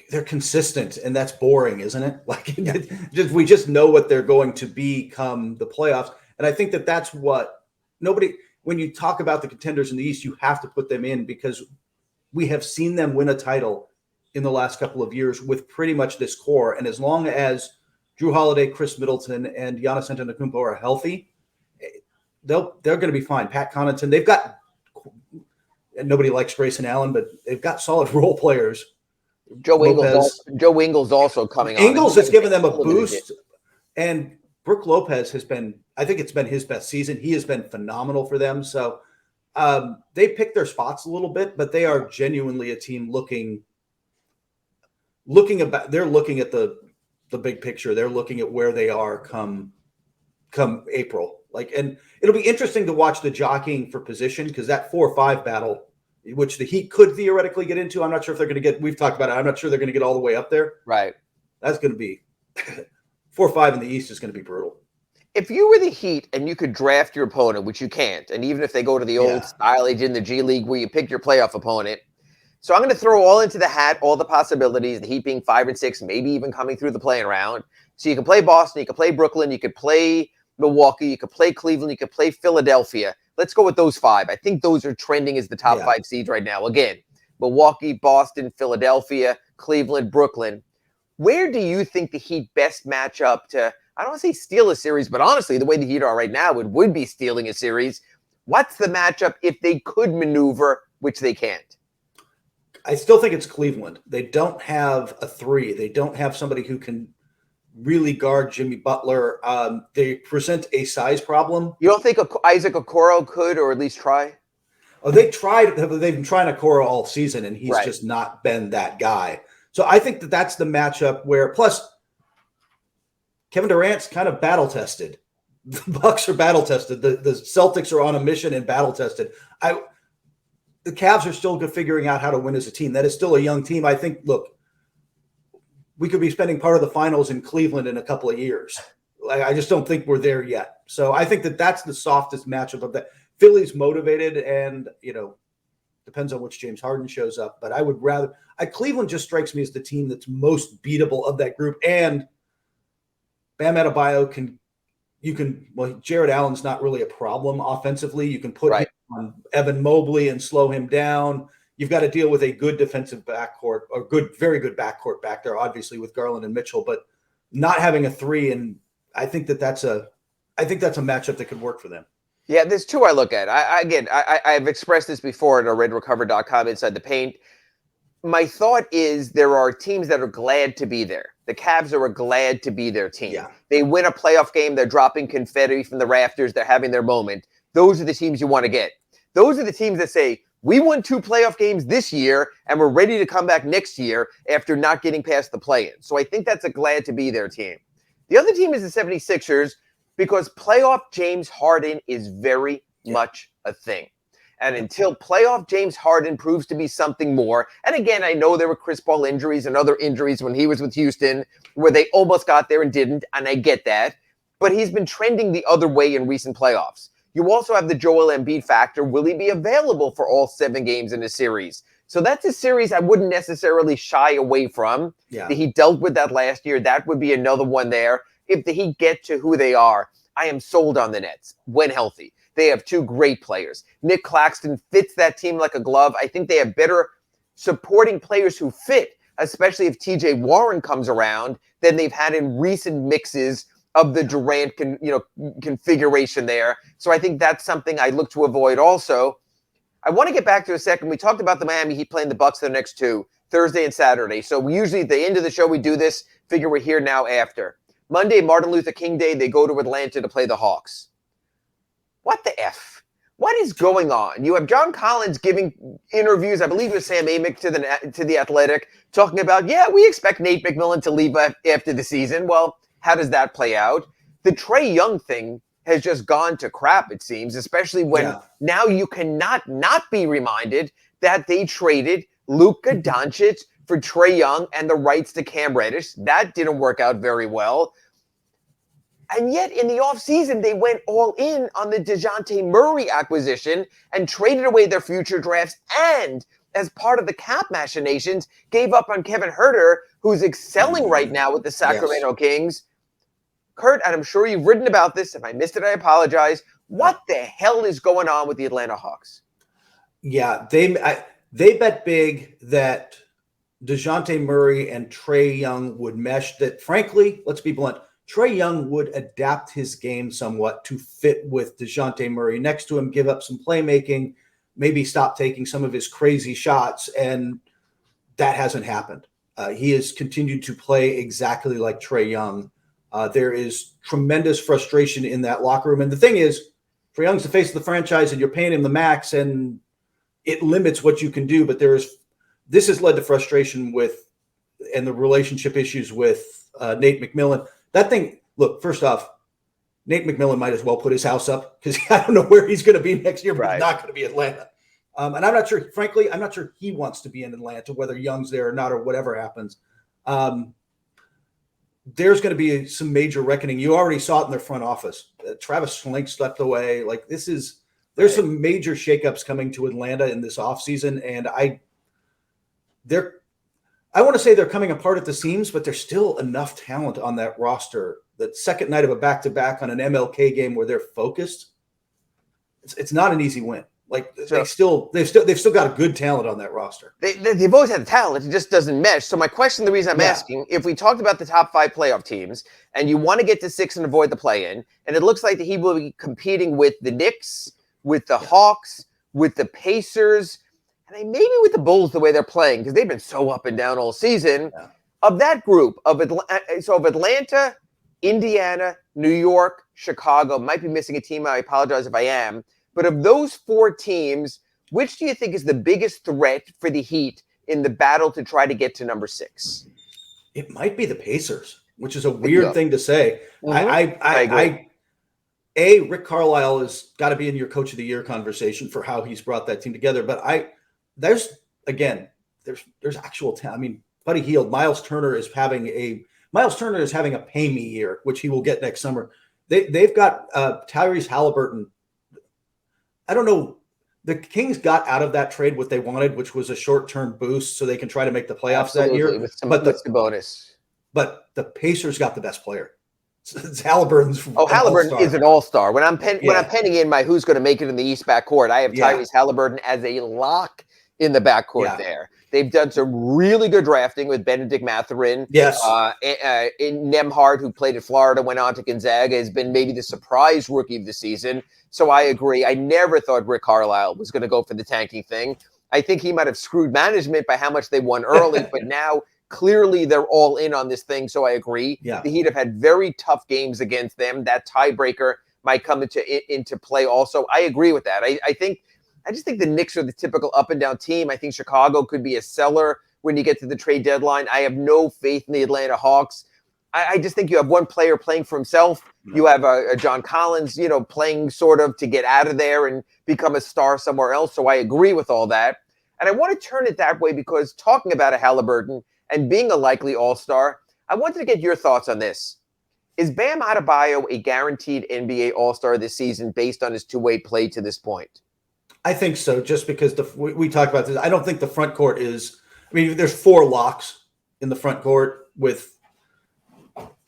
They're consistent, and that's boring, isn't it? Like, we just know what they're going to be come the playoffs. And I think that's what when you talk about the contenders in the East, you have to put them in because we have seen them win a title in the last couple of years with pretty much this core. And as long as Drew Holiday, Chris Middleton, and Giannis Antetokounmpo are healthy, they're going to be fine. Pat Connaughton, they've got, and nobody likes Grayson Allen, but they've got solid role players. Joe Ingles also coming on. Ingles has given them a boost, and Brook Lopez has been, I think it's been his best season. He has been phenomenal for them. So they picked their spots a little bit, but they are genuinely a team looking about. They're looking at the big picture. They're looking at where they are come April. And it'll be interesting to watch the jockeying for position because that 4-5 battle, which the Heat could theoretically get into. I'm not sure if they're going to get. We've talked about it. I'm not sure they're going to get all the way up there. Right. That's going to be 4-5 in the East is going to be brutal. If you were the Heat and you could draft your opponent, which you can't, and even if they go to the old style they did in the G League where you pick your playoff opponent. So I'm going to throw all into the hat, all the possibilities, the Heat being 5 and 6, maybe even coming through the play-in round. So you can play Boston, you can play Brooklyn, you could play Milwaukee, you could play Cleveland, you could play Philadelphia. Let's go with those 5. I think those are trending as the top 5 seeds right now. Again, Milwaukee, Boston, Philadelphia, Cleveland, Brooklyn. Where do you think the Heat best match up to, I don't want to say steal a series, but honestly, the way the Heat are right now, it would be stealing a series. What's the matchup if they could maneuver, which they can't? I still think it's Cleveland. They don't have a 3. They don't have somebody who can really guard Jimmy Butler. They present a size problem. You don't think Isaac Okoro could, or at least try? Oh, they tried. They've been trying Okoro all season, and he's just not been that guy. So I think that's the matchup where, plus, Kevin Durant's kind of battle tested. The Bucks are battle tested. The Celtics are on a mission and battle tested. The Cavs are still figuring out how to win as a team. That is still a young team. I think, look, we could be spending part of the finals in Cleveland in a couple of years. I just don't think we're there yet. So I think that's the softest matchup of that. Philly's motivated and, depends on which James Harden shows up. But I would rather – Cleveland just strikes me as the team that's most beatable of that group. And Bam Adebayo Jared Allen's not really a problem offensively. You can put him on Evan Mobley and slow him down. You've got to deal with a good defensive backcourt or very good backcourt back there, obviously with Garland and Mitchell, but not having a 3. And I think that's a matchup that could work for them. Yeah, there's 2 I look at. I've expressed this before at redrecover.com inside the paint. My thought is there are teams that are glad to be there. The Cavs are a glad to be their team. Yeah. They win a playoff game. They're dropping confetti from the rafters. They're having their moment. Those are the teams you want to get. Those are the teams that say, we won 2 playoff games this year, and we're ready to come back next year after not getting past the play-in. So I think that's a glad to be their team. The other team is the 76ers because playoff James Harden is very much a thing. And until playoff James Harden proves to be something more, and again, I know there were Chris Paul injuries and other injuries when he was with Houston where they almost got there and didn't, and I get that. But he's been trending the other way in recent playoffs. You also have the Joel Embiid factor. Will he be available for all 7 games in a series? So that's a series I wouldn't necessarily shy away from. Yeah. He dealt with that last year. That would be another one there. If the Heat get to who they are, I am sold on the Nets when healthy. They have 2 great players. Nick Claxton fits that team like a glove. I think they have better supporting players who fit, especially if TJ Warren comes around, than they've had in recent mixes of the Durant configuration there. So I think that's something I look to avoid also. I want to get back to a second. We talked about the Miami Heat playing the Bucks the next two, Thursday and Saturday. So we usually at the end of the show we do this. Figure we're here now after. Monday, Martin Luther King Day, they go to Atlanta to play the Hawks. What the F? What is going on? You have John Collins giving interviews, I believe with Sam Amick to the Athletic, talking about, we expect Nate McMillan to leave after the season. Well, how does that play out? The Trae Young thing has just gone to crap, it seems, especially when now you cannot not be reminded that they traded Luka Doncic for Trae Young and the rights to Cam Reddish. That didn't work out very well. And yet in the offseason, they went all in on the DeJounte Murray acquisition and traded away their future drafts, and as part of the cap machinations, gave up on Kevin Huerter, who's excelling right now with the Sacramento Kings. Kurt, and I'm sure you've written about this. If I missed it, I apologize. What the hell is going on with the Atlanta Hawks? Yeah, they bet big that DeJounte Murray and Trae Young would mesh. That, frankly, let's be blunt, Trae Young would adapt his game somewhat to fit with DeJounte Murray next to him, give up some playmaking, maybe stop taking some of his crazy shots, and that hasn't happened. He has continued to play exactly like Trae Young. There is tremendous frustration in that locker room. And the thing is, Trae Young's the face of the franchise, and you're paying him the max, and it limits what you can do. But this has led to frustration and the relationship issues with Nate McMillan. That thing, look, first off, Nate McMillan might as well put his house up because I don't know where he's going to be next year, but he's not going to be Atlanta. And I'm not sure, frankly, I'm not sure he wants to be in Atlanta, whether Young's there or not or whatever happens. There's going to be some major reckoning. You already saw it in their front office. Travis Schlenk stepped away. There's some major shakeups coming to Atlanta in this offseason, and I want to say they're coming apart at the seams, but there's still enough talent on that roster. That second night of a back-to-back on an MLK game where they're focused, it's not an easy win. They've still got a good talent on that roster. They've always had the talent. It just doesn't mesh. So my question, the reason I'm asking, if we talked about the top 5 playoff teams and you want to get to 6 and avoid the play-in, and it looks like that he will be competing with the Knicks, with the Hawks, with the Pacers, and maybe with the Bulls the way they're playing, because they've been so up and down all season. Yeah. Of that group, of Atlanta, Indiana, New York, Chicago, might be missing a team. I apologize if I am. But of those 4 teams, which do you think is the biggest threat for the Heat in the battle to try to get to number 6? It might be the Pacers, which is a weird thing to say. Mm-hmm. I agree. Rick Carlisle has got to be in your Coach of the Year conversation for how he's brought that team together. But there's actual talent. I mean, Buddy Hield, Miles Turner is having a pay me year, which he will get next summer. They've got Tyrese Halliburton. I don't know. The Kings got out of that trade what they wanted, which was a short-term boost so they can try to make the playoffs that year. With the bonus. But the Pacers got the best player. It's Halliburton's. Halliburton is an all-star. When I'm penning in my who's going to make it in the East backcourt, I have Tyrese Halliburton as a lock in the backcourt there. They've done some really good drafting with Benedict Mathurin. Yes. Nembhard, who played at Florida, went on to Gonzaga, has been maybe the surprise rookie of the season. So I agree. I never thought Rick Carlisle was going to go for the tanking thing. I think he might have screwed management by how much they won early, but now clearly they're all in on this thing. So I agree. Yeah. The Heat have had very tough games against them. That tiebreaker might come into play also. I agree with that. I just think the Knicks are the typical up and down team. I think Chicago could be a seller when you get to the trade deadline. I have no faith in the Atlanta Hawks. I just think you have one player playing for himself. You have a John Collins, playing sort of to get out of there and become a star somewhere else. So I agree with all that. And I want to turn it that way because talking about a Halliburton and being a likely all-star, I wanted to get your thoughts on this. Is Bam Adebayo a guaranteed NBA all-star this season based on his two-way play to this point? I think so, just because we talked about this. I don't think the front court is – I mean, there's 4 locks in the front court with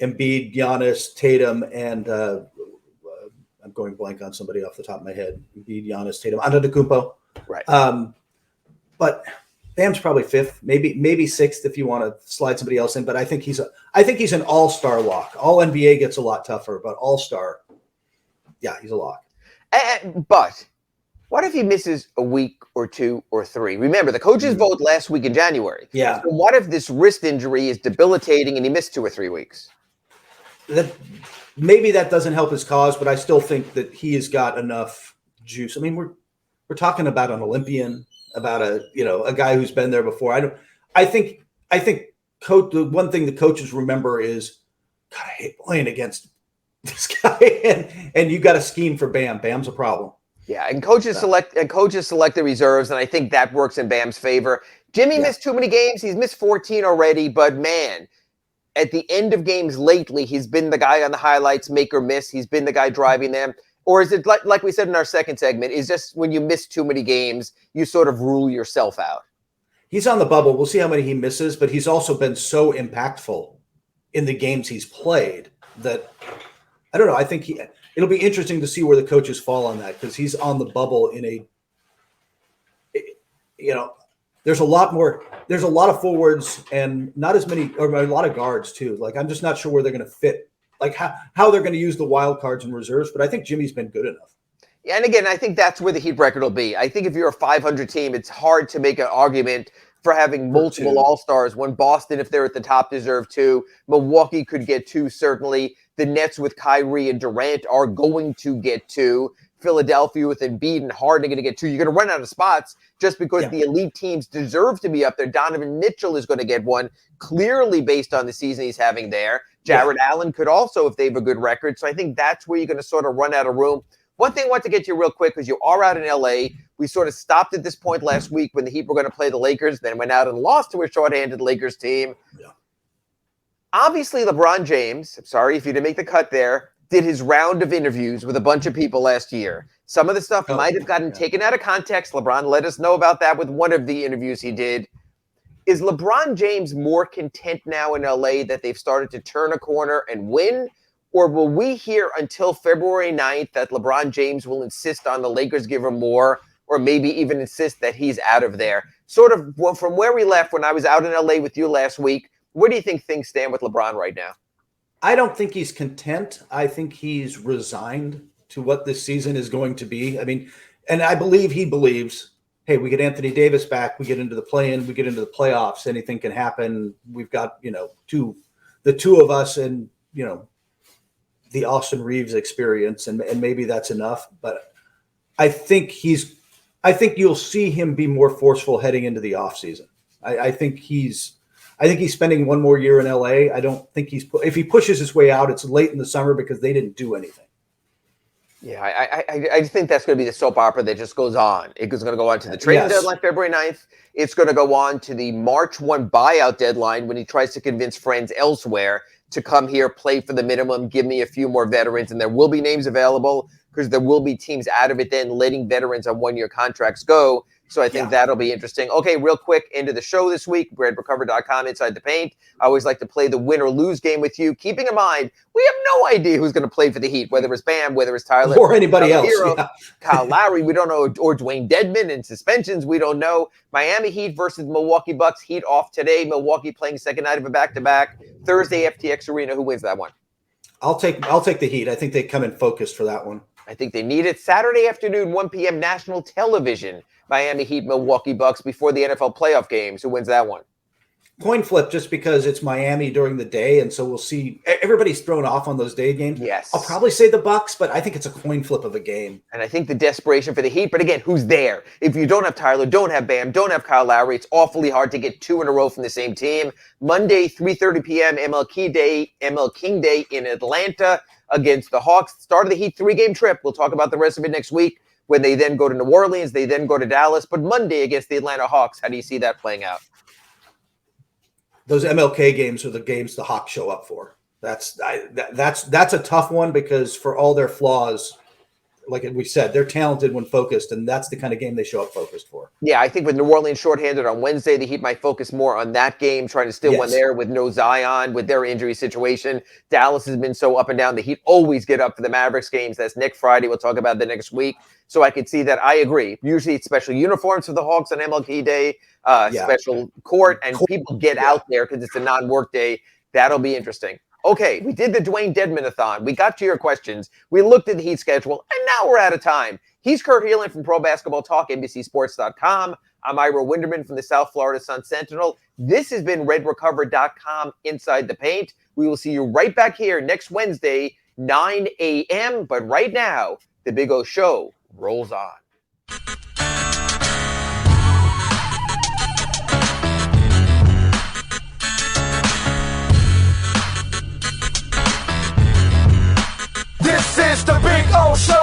Embiid, Giannis, Tatum, and I'm going blank on somebody off the top of my head. Embiid, Giannis, Tatum, Antetokounmpo. Right. But Bam's probably fifth, maybe sixth if you want to slide somebody else in. But I think he's an all-star lock. All NBA gets a lot tougher, but all-star, yeah, he's a lock. But what if he misses a week or 2 or 3? Remember, the coaches vote last week in January. Yeah. So what if this wrist injury is debilitating and he missed 2 or 3 weeks? Maybe that doesn't help his cause, but I still think that he has got enough juice. I mean, we're talking about an Olympian, about a guy who's been there before. I think the one thing the coaches remember is, God, I hate playing against this guy, and you got a scheme for Bam. Bam's a problem. Yeah, and coaches select the reserves, and I think that works in Bam's favor. Jimmy missed too many games. He's missed 14 already, but man, at the end of games lately, he's been the guy on the highlights, make or miss. He's been the guy driving them. Or is it like we said in our second segment, is just when you miss too many games, you sort of rule yourself out? He's on the bubble. We'll see how many he misses, but he's also been so impactful in the games he's played that I don't know. I think it'll be interesting to see where the coaches fall on that, because he's on the bubble there's a lot of forwards and not as many, or a lot of guards too. Like, I'm just not sure where they're going to fit, like how they're going to use the wild cards and reserves, but I think Jimmy's been good enough. Yeah, and again, I think that's where the Heat record will be. I think if you're a 500 team, it's hard to make an argument for having multiple All-Stars when Boston, if they're at the top, deserve 2. Milwaukee could get 2, certainly. The Nets with Kyrie and Durant are going to get 2. Philadelphia with Embiid and Harden are going to get 2. You're going to run out of spots just because the elite teams deserve to be up there. Donovan Mitchell is going to get 1, clearly based on the season he's having there. Jared Allen could also, if they have a good record. So I think that's where you're going to sort of run out of room. One thing I want to get to you real quick, because you are out in L.A. We sort of stopped at this point last week when the Heat were going to play the Lakers, then went out and lost to a shorthanded Lakers team. Yeah. Obviously, LeBron James, I'm sorry if you didn't make the cut there, did his round of interviews with a bunch of people last year. Some of the stuff might have gotten taken out of context. LeBron let us know about that with one of the interviews he did. Is LeBron James more content now in L.A. that they've started to turn a corner and win? Or will we hear until February 9th that LeBron James will insist on the Lakers give him more, or maybe even insist that he's out of there? Sort of from where we left when I was out in LA with you last week, where do you think things stand with LeBron right now? I don't think he's content. I think he's resigned to what this season is going to be. I mean, and I believe he believes, hey, we get Anthony Davis back, we get into the play-in, we get into the playoffs, anything can happen. We've got, the two of us and, the Austin Reeves experience, and maybe that's enough. But I think you'll see him be more forceful heading into the offseason. I think he's spending one more year in LA. I don't think if he pushes his way out, it's late in the summer because they didn't do anything. Yeah, I think that's going to be the soap opera that just goes on. It's going to go on to the trading deadline February 9th. It's going to go on to the March 1 buyout deadline when he tries to convince friends elsewhere to come here, play for the minimum, give me a few more veterans, and there will be names available because there will be teams out of it then letting veterans on one-year contracts go. So I think that'll be interesting. Okay, real quick, end of the show this week, BradRecover.com, Inside the Paint. I always like to play the win or lose game with you, keeping in mind we have no idea who's going to play for the Heat, whether it's Bam, whether it's Tyler. Or anybody else. Kyle Lowry, we don't know, or Dewayne Dedmon and suspensions, we don't know. Miami Heat versus Milwaukee Bucks. Heat off today. Milwaukee playing second night of a back-to-back. Thursday, FTX Arena. Who wins that one? I'll take the Heat. I think they come in focused for that one. I think they need it. Saturday afternoon, 1 p.m. national television. Miami Heat, Milwaukee Bucks before the NFL playoff games. Who wins that one? Coin flip, just because it's Miami during the day, and so we'll see. Everybody's thrown off on those day games. Yes. I'll probably say the Bucks, but I think it's a coin flip of a game. And I think the desperation for the Heat, but again, who's there? If you don't have Tyler, don't have Bam, don't have Kyle Lowry, it's awfully hard to get 2 in a row from the same team. Monday, 3:30 p.m., ML King Day in Atlanta against the Hawks. Start of the Heat 3-game trip. We'll talk about the rest of it next week when they then go to New Orleans, they then go to Dallas. But Monday against the Atlanta Hawks, how do you see that playing out? Those MLK games are the games the Hawks show up for. That's a tough one because for all their flaws, like we said, they're talented when focused, and that's the kind of game they show up focused for. Yeah, I think with New Orleans shorthanded on Wednesday, the Heat might focus more on that game, trying to steal one there with no Zion, with their injury situation. Dallas has been so up and down. The Heat always get up for the Mavericks games. That's next Friday. We'll talk about the next week. So I could see that. I agree. Usually it's special uniforms for the Hawks on MLK Day, special court, and people get out there because it's a non-work day. That'll be interesting. Okay, we did the Dewayne Dedmon-a-thon. We got to your questions. We looked at the Heat schedule, and now we're out of time. He's Kurt Helin from Pro Basketball Talk, NBCSports.com. I'm Ira Winderman from the South Florida Sun-Sentinel. This has been RedRecover.com Inside the Paint. We will see you right back here next Wednesday, 9 a.m. But right now, the Big O Show rolls on. This is the Big O Show.